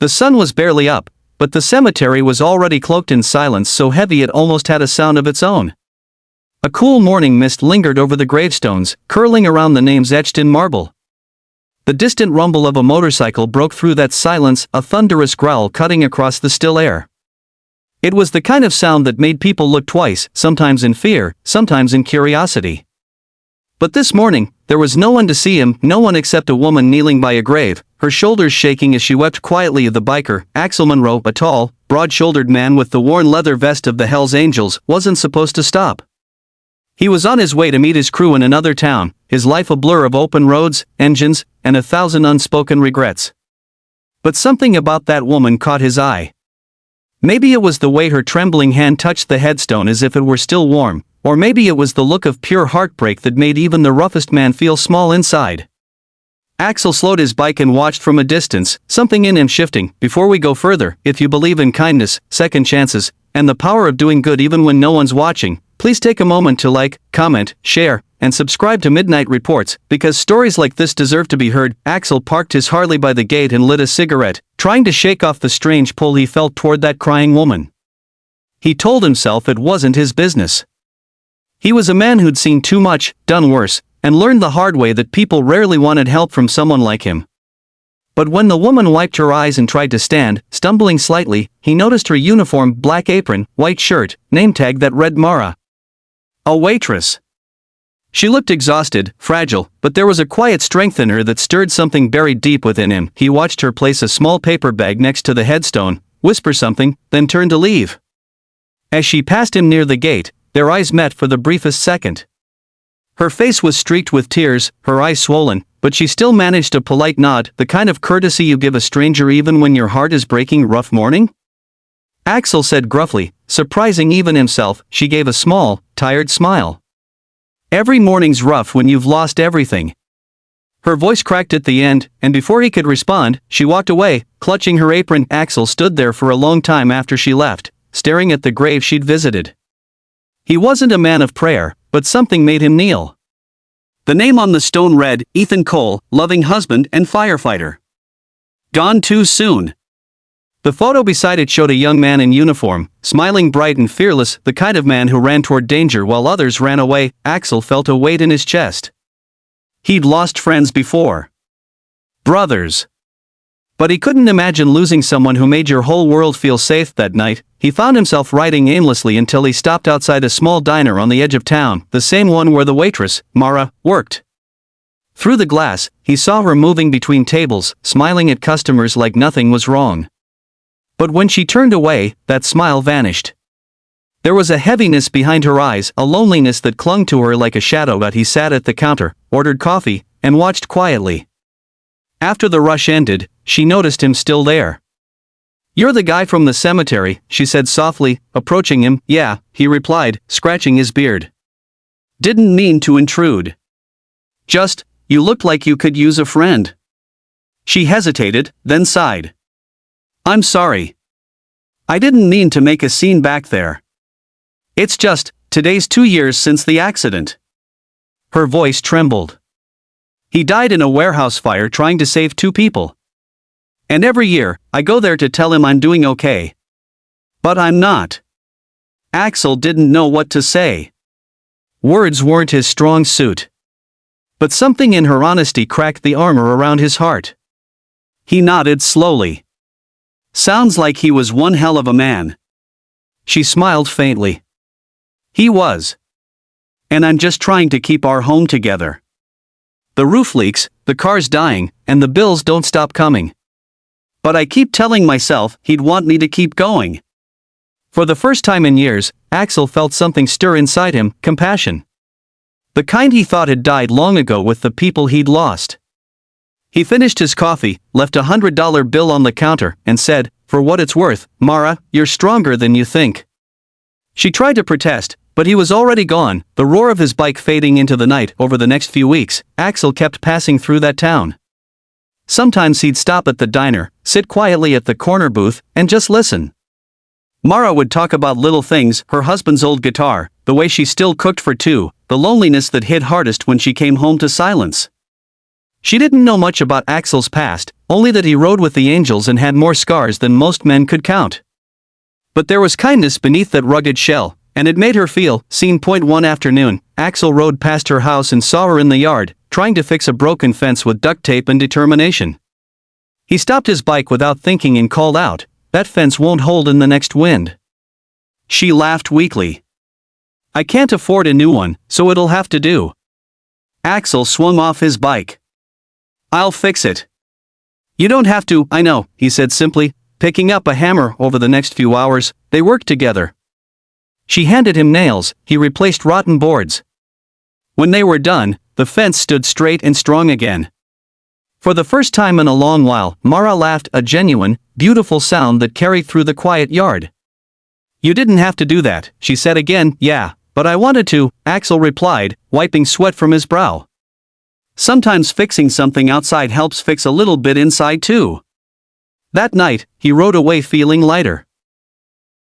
The sun was barely up, but the cemetery was already cloaked in silence so heavy it almost had a sound of its own. A cool morning mist lingered over the gravestones, curling around the names etched in marble. The distant rumble of a motorcycle broke through that silence, a thunderous growl cutting across the still air. It was the kind of sound that made people look twice, sometimes in fear, sometimes in curiosity. But this morning, there was no one to see him, no one except a woman kneeling by a grave, her shoulders shaking as she wept quietly. The biker, Axel Monroe, a tall, broad-shouldered man with the worn leather vest of the Hells Angels, wasn't supposed to stop. He was on his way to meet his crew in another town, his life a blur of open roads, engines, and 1,000 unspoken regrets. But something about that woman caught his eye. Maybe it was the way her trembling hand touched the headstone as if it were still warm, or maybe it was the look of pure heartbreak that made even the roughest man feel small inside. Axel slowed his bike and watched from a distance, something in him shifting. Before we go further, if you believe in kindness, second chances, and the power of doing good even when no one's watching, please take a moment to like, comment, share, and subscribe to Midnight Reports, because stories like this deserve to be heard. Axel parked his Harley by the gate and lit a cigarette, trying to shake off the strange pull he felt toward that crying woman. He told himself it wasn't his business. He was a man who'd seen too much, done worse, and learned the hard way that people rarely wanted help from someone like him. But when the woman wiped her eyes and tried to stand, stumbling slightly, he noticed her uniform, black apron, white shirt, name tag that read Mara. A waitress. She looked exhausted, fragile, but there was a quiet strength in her that stirred something buried deep within him. He watched her place a small paper bag next to the headstone, whisper something, then turn to leave. As she passed him near the gate, their eyes met for the briefest second. Her face was streaked with tears, her eyes swollen, but she still managed a polite nod, the kind of courtesy you give a stranger even when your heart is breaking. Rough morning? Axel said gruffly, surprising even himself. She gave a small, tired smile. Every morning's rough when you've lost everything. Her voice cracked at the end, and before he could respond, she walked away, clutching her apron. Axel stood there for a long time after she left, staring at the grave she'd visited. He wasn't a man of prayer, but something made him kneel. The name on the stone read, Ethan Cole, loving husband and firefighter. Gone too soon. The photo beside it showed a young man in uniform, smiling bright and fearless, the kind of man who ran toward danger while others ran away. Axel felt a weight in his chest. He'd lost friends before. Brothers. But he couldn't imagine losing someone who made your whole world feel safe. That night, he found himself riding aimlessly until he stopped outside a small diner on the edge of town, the same one where the waitress, Mara, worked. Through the glass, he saw her moving between tables, smiling at customers like nothing was wrong. But when she turned away, that smile vanished. There was a heaviness behind her eyes, a loneliness that clung to her like a shadow. But he sat at the counter, ordered coffee, and watched quietly. After the rush ended, she noticed him still there. "You're the guy from the cemetery," she said softly, approaching him. "Yeah," he replied, scratching his beard. "Didn't mean to intrude. Just, you looked like you could use a friend." She hesitated, then sighed. "I'm sorry. I didn't mean to make a scene back there. It's just, today's 2 years since the accident." Her voice trembled. "He died in a warehouse fire trying to save 2 people. And every year, I go there to tell him I'm doing okay. But I'm not." Axel didn't know what to say. Words weren't his strong suit. But something in her honesty cracked the armor around his heart. He nodded slowly. "Sounds like he was one hell of a man." She smiled faintly. "He was. And I'm just trying to keep our home together. The roof leaks, the car's dying, and the bills don't stop coming. But I keep telling myself he'd want me to keep going." For the first time in years, Axel felt something stir inside him, compassion. The kind he thought had died long ago with the people he'd lost. He finished his coffee, left a $100 bill on the counter, and said, "For what it's worth, Mara, you're stronger than you think." She tried to protest, but he was already gone, the roar of his bike fading into the night. Over the next few weeks, Axel kept passing through that town. Sometimes he'd stop at the diner, sit quietly at the corner booth, and just listen. Mara would talk about little things, her husband's old guitar, the way she still cooked for 2, the loneliness that hit hardest when she came home to silence. She didn't know much about Axel's past, only that he rode with the angels and had more scars than most men could count. But there was kindness beneath that rugged shell, and it made her feel seen. One afternoon, Axel rode past her house and saw her in the yard, trying to fix a broken fence with duct tape and determination. He stopped his bike without thinking and called out, "That fence won't hold in the next wind." She laughed weakly. "I can't afford a new one, so it'll have to do." Axel swung off his bike. "I'll fix it." "You don't have to, I know," he said simply, picking up a hammer. Over the next few hours, they worked together. She handed him nails, he replaced rotten boards. When they were done, the fence stood straight and strong again. For the first time in a long while, Mara laughed, a genuine, beautiful sound that carried through the quiet yard. "You didn't have to do that," she said again. "Yeah, but I wanted to," Axel replied, wiping sweat from his brow. "Sometimes fixing something outside helps fix a little bit inside too." That night, he rode away feeling lighter.